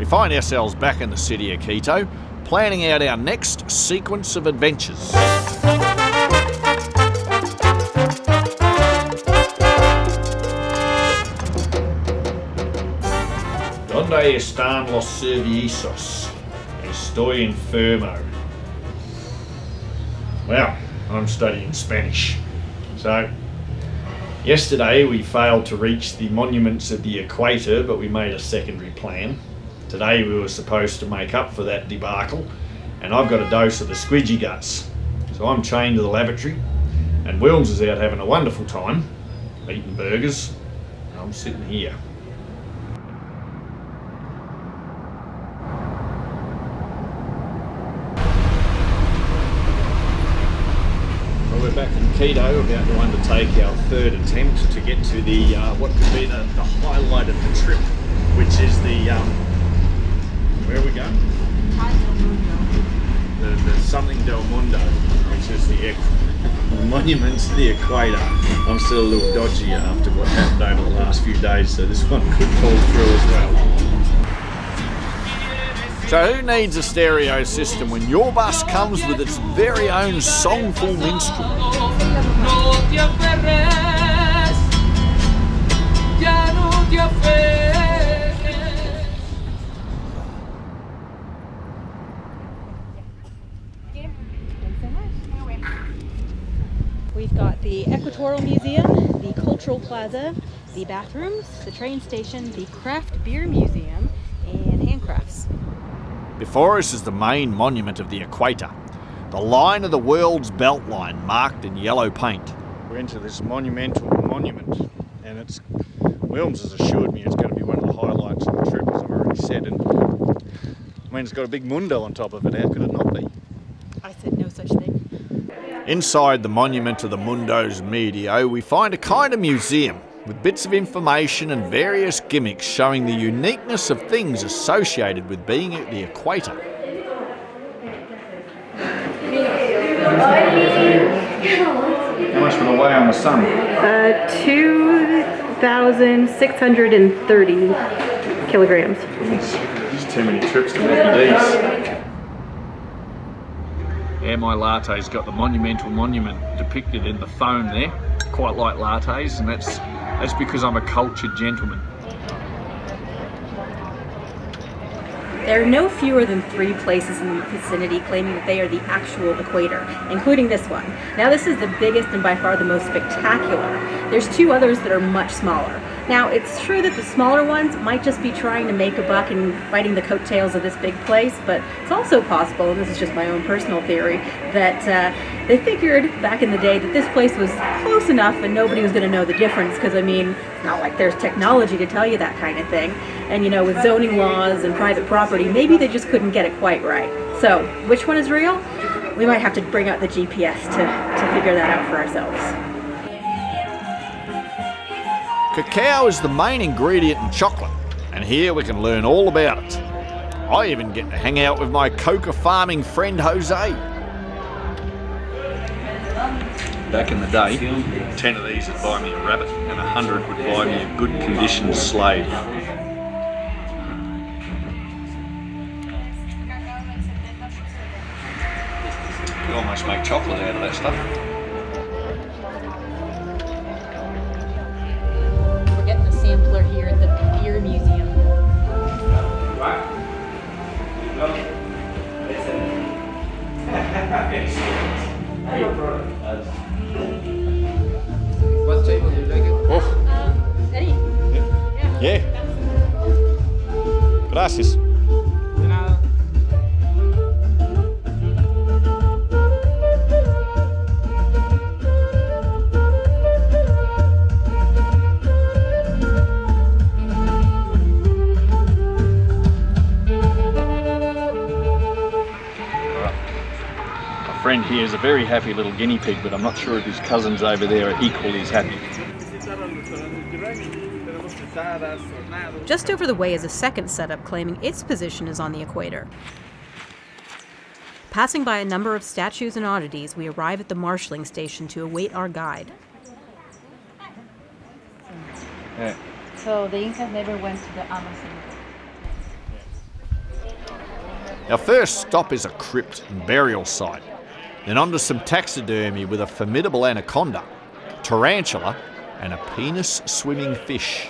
find ourselves back in the city of Quito, planning out our next sequence of adventures. ¿Dónde están los servicios? Estoy enfermo. Well, I'm studying Spanish. So, yesterday we failed to reach the monuments of the equator, but we made a secondary plan. Today we were supposed to make up for that debacle, and I've got a dose of the squidgy guts. So I'm chained to the lavatory, and Wilms is out having a wonderful time, eating burgers, and I'm sitting here. Well, we're back in Quito, about to undertake our third attempt to get to the what could be the highlight of the trip, which is the where are we going? The something del Mundo, which is the monument to the equator. I'm still a little dodgy after what happened over the last few days, so this one could fall through as well. So who needs a stereo system when your bus comes with its very own songful minstrel? We've got the Ecuador Museum, the Cultural Plaza, the bathrooms, the train station, the Craft Beer Museum, and handcrafts. Before us is the main monument of the equator, the line of the world's belt line marked in yellow paint. We're into this monumental monument, and Wilms has assured me it's going to be one of the highlights of the trip, as I've already said, and I mean, it's got a big Mundo on top of it. How could it not be? I said no such thing. Inside the monument of the Mundo's Medio, we find a kind of museum with bits of information and various gimmicks showing the uniqueness of things associated with being at the equator. How much for the way on the sun? 2,630 kilograms. There's too many trips to Mickey D's. Yeah, my latte's got the monumental monument depicted in the foam there. Quite like lattes, and that's because I'm a cultured gentleman. There are no fewer than 3 places in the vicinity claiming that they are the actual equator, including this one. Now this is the biggest and by far the most spectacular. There's 2 others that are much smaller. Now it's true that the smaller ones might just be trying to make a buck and riding the coattails of this big place, but it's also possible, and this is just my own personal theory, that they figured back in the day that this place was close enough and nobody was going to know the difference, because I mean, it's not like there's technology to tell you that kind of thing. And you know, with zoning laws and private property, maybe they just couldn't get it quite right. So, which one is real? We might have to bring out the GPS to figure that out for ourselves. Cacao is the main ingredient in chocolate, and here we can learn all about it. I even get to hang out with my coca farming friend Jose. Back in the day, 10 of these would buy me a rabbit, and 100 would buy me a good conditioned slave. You almost make chocolate out of that stuff. Sampler here at the Beer Museum. What table do you like it? Oh. Eddie? Yeah. Gracias. De nada. Friend here is a very happy little guinea pig, but I'm not sure if his cousins over there are equally as happy. Just over the way is a second setup claiming its position is on the equator. Passing by a number of statues and oddities, we arrive at the marshalling station to await our guide. Yeah. So the Incas never went to the Amazon. Our first stop is a crypt and burial site, then on to some taxidermy with a formidable anaconda, tarantula and a penis-swimming fish.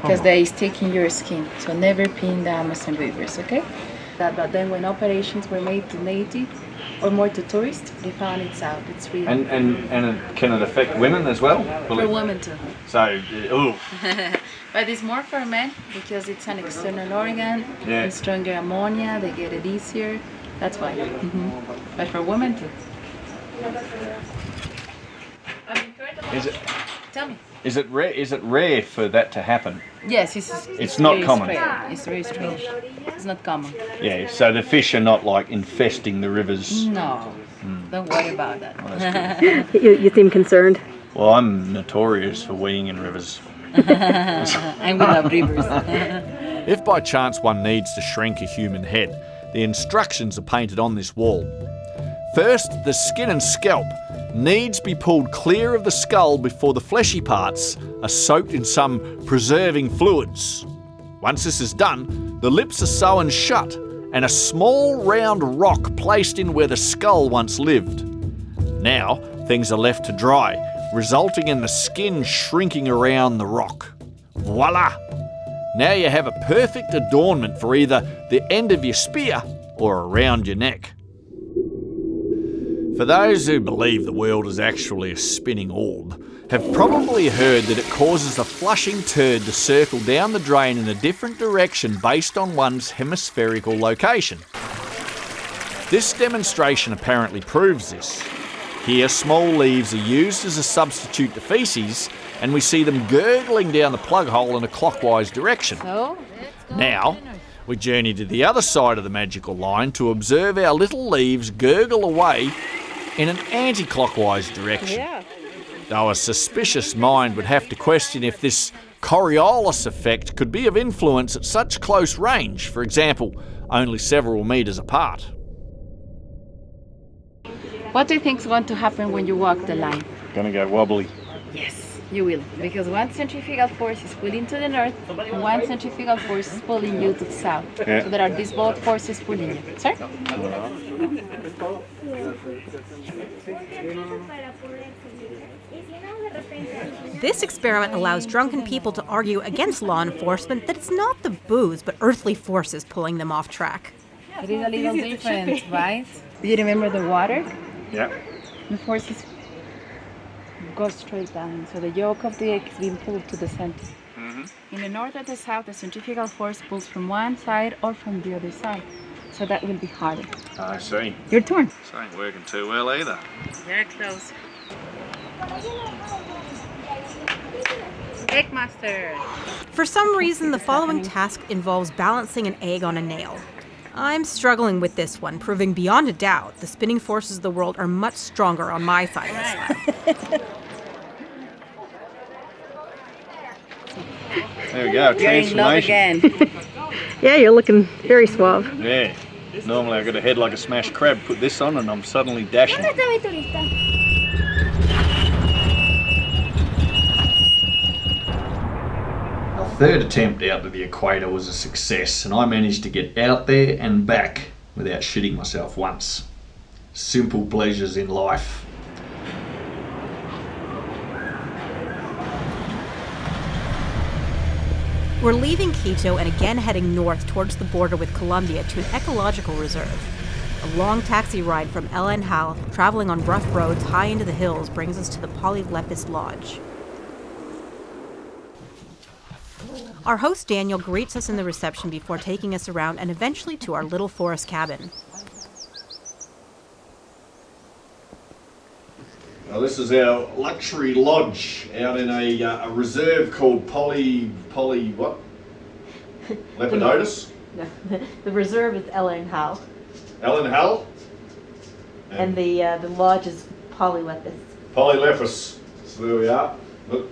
Because they stick in your skin, so never pee in the Amazon rivers, okay? But then when operations were made to native or more to tourists, they found it's out. It's real. And can it affect women as well? For women too. So, ooh. But it's more for men because it's an external organ. Yeah. It's stronger ammonia. They get it easier. That's why. But for women too. Is it? Tell me. Is it rare for that to happen? Yes, it's not very common. rare. It's very strange. It's not common. Yeah, so the fish are not like infesting the rivers. No, don't worry about that. You seem concerned. Well, I'm notorious for weeing in rivers. And we love rivers. If by chance one needs to shrink a human head, the instructions are painted on this wall. First, the skin and scalp needs be pulled clear of the skull before the fleshy parts are soaked in some preserving fluids. Once this is done, the lips are sewn shut and a small round rock placed in where the skull once lived. Now, things are left to dry, resulting in the skin shrinking around the rock. Voila! Now you have a perfect adornment for either the end of your spear or around your neck. For those who believe the world is actually a spinning orb, have probably heard that it causes a flushing turd to circle down the drain in a different direction based on one's hemispherical location. This demonstration apparently proves this. Here, small leaves are used as a substitute to faeces, and we see them gurgling down the plug hole in a clockwise direction. Now, we journey to the other side of the magical line to observe our little leaves gurgle away in an anti-clockwise direction. Though a suspicious mind would have to question if this Coriolis effect could be of influence at such close range, for example, only several metres apart. What do you think is going to happen when you walk the line? Gonna go wobbly. Yes, you will. Because one centrifugal force is pulling to the north, and one centrifugal force is pulling you to the south. Yeah. So there are these both forces pulling you. Sir? This experiment allows drunken people to argue against law enforcement that it's not the booze, but earthly forces pulling them off track. It is a little different, right? Do you remember the water? Yeah. The forces go straight down, so the yolk of the egg is being pulled to the center. In the north or the south, the centrifugal force pulls from one side or from the other side, so that will be harder. I see. Your turn. This ain't working too well either. Very close. Egg master. For some reason, the following task involves balancing an egg on a nail. I'm struggling with this one, proving beyond a doubt the spinning forces of the world are much stronger on my side this time. There we go, You're in love transformation. again. Yeah, you're looking very suave. Yeah. Normally I've got a head like a smashed crab, put this on and I'm suddenly dashing. Our third attempt out to the equator was a success and I managed to get out there and back without shitting myself once. Simple pleasures in life. We're leaving Quito and again heading north towards the border with Colombia to an ecological reserve. A long taxi ride from El Enjal, traveling on rough roads high into the hills, brings us to the Polylepis Lodge. Our host Daniel greets us in the reception before taking us around and eventually to our little forest cabin. Well, this is our luxury lodge out in a reserve called what? Lepidotus? The reserve is El Enjal, El Enjal? and the lodge is Polylepis. Polylepis. So there we are. Look.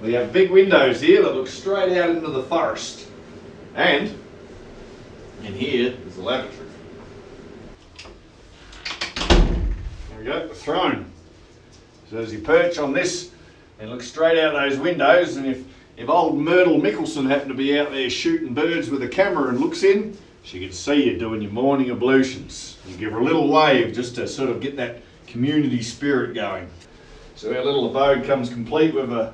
We have big windows here that look straight out into the forest. And in here is the lavatory. There we go, the throne. So as you perch on this and look straight out those windows, and if old Myrtle Mickelson happened to be out there shooting birds with a camera and looks in, She can see you doing your morning ablutions. You give her a little wave just to sort of get that community spirit going. So our little abode comes complete with a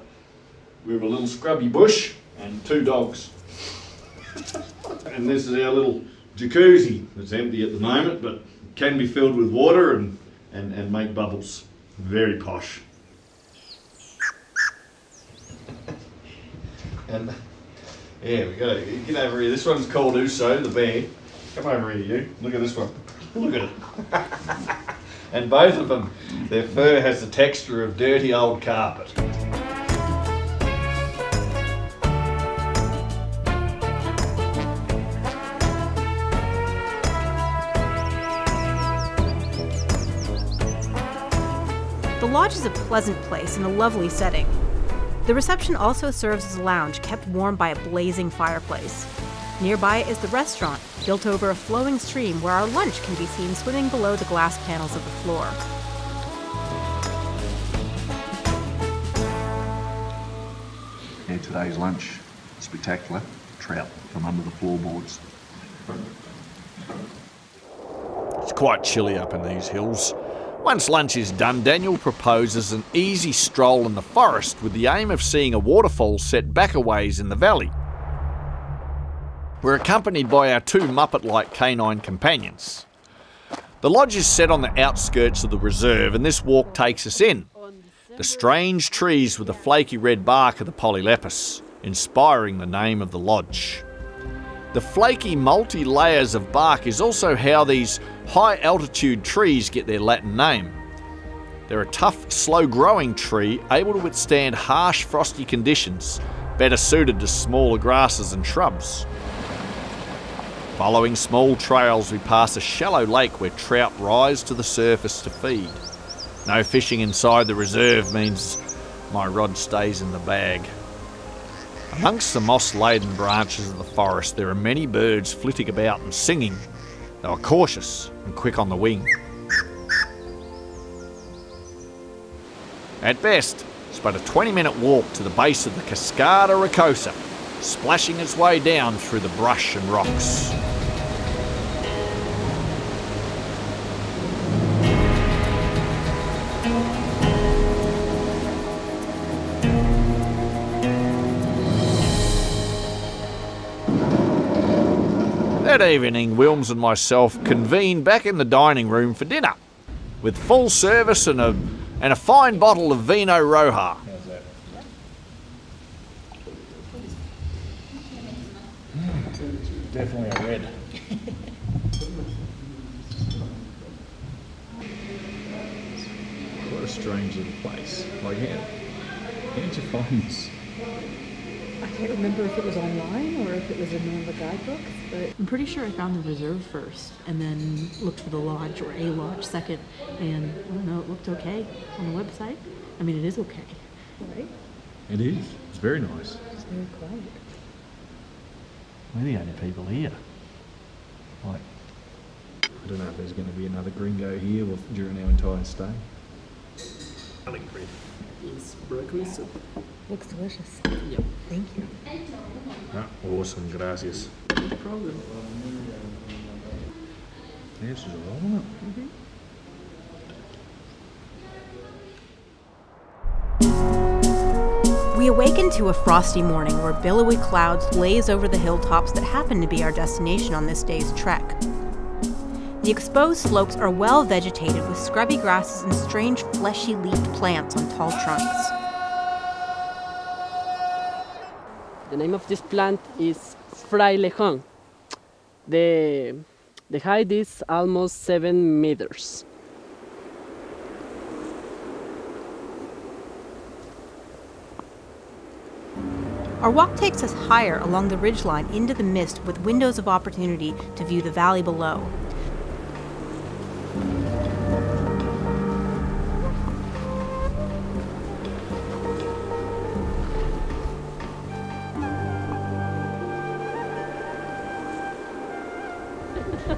little scrubby bush and 2 dogs. And this is our little jacuzzi that's empty at the moment, but can be filled with water and make bubbles. Very posh. And yeah, we got to get over here. This one's called Uso, the bear. Come over here, you. Look at this one. Look at it. And both of them, their fur has the texture of dirty old carpet. The lodge is a pleasant place in a lovely setting. The reception also serves as a lounge kept warm by a blazing fireplace. Nearby is the restaurant, built over a flowing stream where our lunch can be seen swimming below the glass panels of the floor. Yeah, today's lunch, spectacular. Trout from under the floorboards. It's quite chilly up in these hills. Once lunch is done, Daniel proposes an easy stroll in the forest with the aim of seeing a waterfall set back a ways in the valley. We're accompanied by our 2 Muppet-like canine companions. The lodge is set on the outskirts of the reserve, and this walk takes us in. The strange trees with the flaky red bark are the Polylepis, inspiring the name of the lodge. The flaky multi-layers of bark is also how these high-altitude trees get their Latin name. They're a tough, slow-growing tree able to withstand harsh, frosty conditions, better suited to smaller grasses and shrubs. Following small trails, we pass a shallow lake where trout rise to the surface to feed. No fishing inside the reserve means my rod stays in the bag. Amongst the moss-laden branches of the forest, there are many birds flitting about and singing. They are cautious and quick on the wing. At best, it's but a 20-minute walk to the base of the Cascada Rocosa, splashing its way down through the brush and rocks. That evening, Wilms and myself convened back in the dining room for dinner, with full service and a fine bottle of Vino Roja. How's that? Definitely a red. What a strange little place. Like, how did you find this? I can't remember if it was online or if it was in one of the guidebooks, but I'm pretty sure I found the reserve first and then looked for the lodge or a lodge second, and I don't know, it looked okay on the website. I mean, it is okay, right? It is. It's very nice. It's very quiet. We're the only people here. Like, I don't know if there's going to be another gringo here during our entire stay. It's broccoli soup. Looks delicious. Yep. Thank you. Ah, awesome, gracias. No problem. This is all right. We awaken to a frosty morning where billowy clouds blaze over the hilltops that happen to be our destination on this day's trek. The exposed slopes are well vegetated with scrubby grasses and strange fleshy-leafed plants on tall trunks. The name of this plant is frailejón. The height is almost 7 meters. Our walk takes us higher along the ridgeline into the mist with windows of opportunity to view the valley below.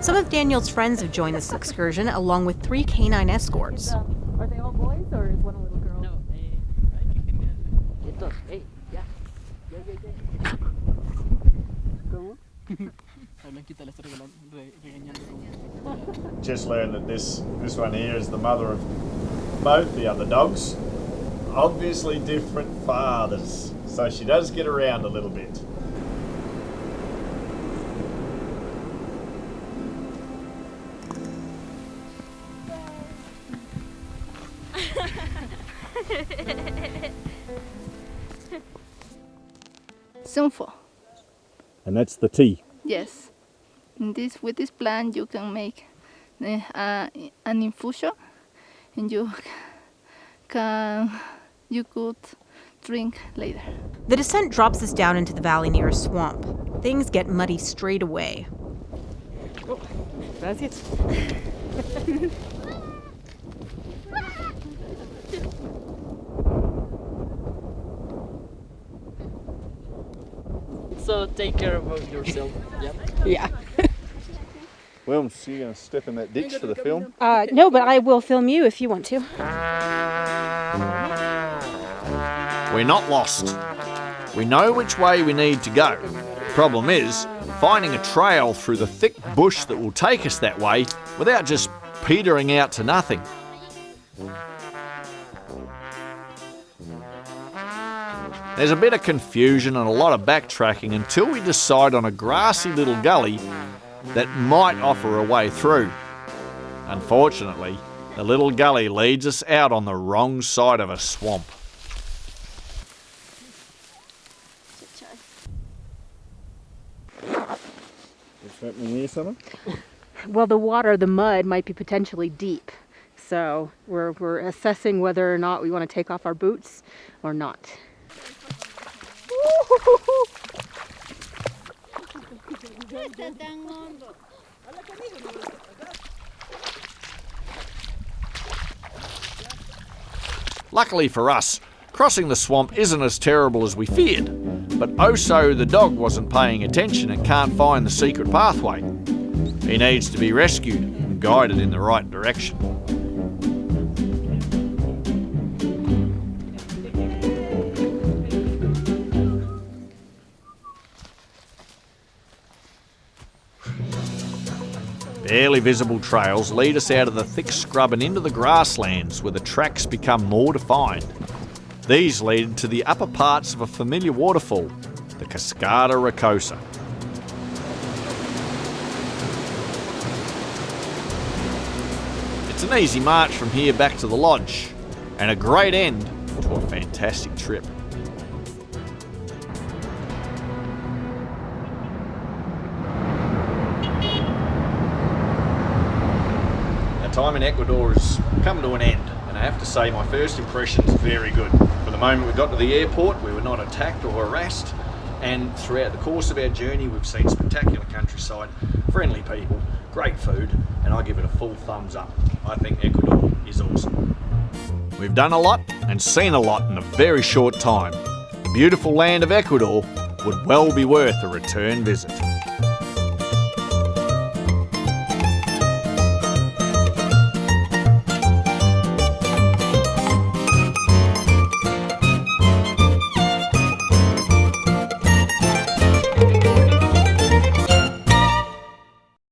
Some of Daniel's friends have joined this excursion, along with 3 canine escorts. Are they all boys or is one a little girl? No, hey, yeah. ¿Cómo? Just learned that this one here is the mother of both the other dogs. Obviously different fathers, so she does get around a little bit. Sunfo. And that's the tea. Yes. With this plant you can make an infusion, and you could drink later. The descent drops us down into the valley near a swamp. Things get muddy straight away. Oh, gracias. So take care of yourself. Yep. Yeah. Wilms, you going to step in that ditch for the film? No, but I will film you if you want to. We're not lost. We know which way we need to go. Problem is, finding a trail through the thick bush that will take us that way without just petering out to nothing. There's a bit of confusion and a lot of backtracking until we decide on a grassy little gully that might offer a way through. Unfortunately, the little gully leads us out on the wrong side of a swamp. What's happening here, Summer? Well, the mud might be potentially deep. So we're assessing whether or not we want to take off our boots or not. Luckily for us, crossing the swamp isn't as terrible as we feared, but Oso the dog wasn't paying attention and can't find the secret pathway. He needs to be rescued and guided in the right direction. Barely visible trails lead us out of the thick scrub and into the grasslands where the tracks become more defined. These lead to the upper parts of a familiar waterfall, the Cascada Rocosa. It's an easy march from here back to the lodge, and a great end to a fantastic trip. Time in Ecuador has come to an end, and I have to say my first impressions are very good. From the moment we got to the airport, we were not attacked or harassed, and throughout the course of our journey we've seen spectacular countryside, friendly people, great food, and I give it a full thumbs up. I think Ecuador is awesome. We've done a lot and seen a lot in a very short time. The beautiful land of Ecuador would well be worth a return visit.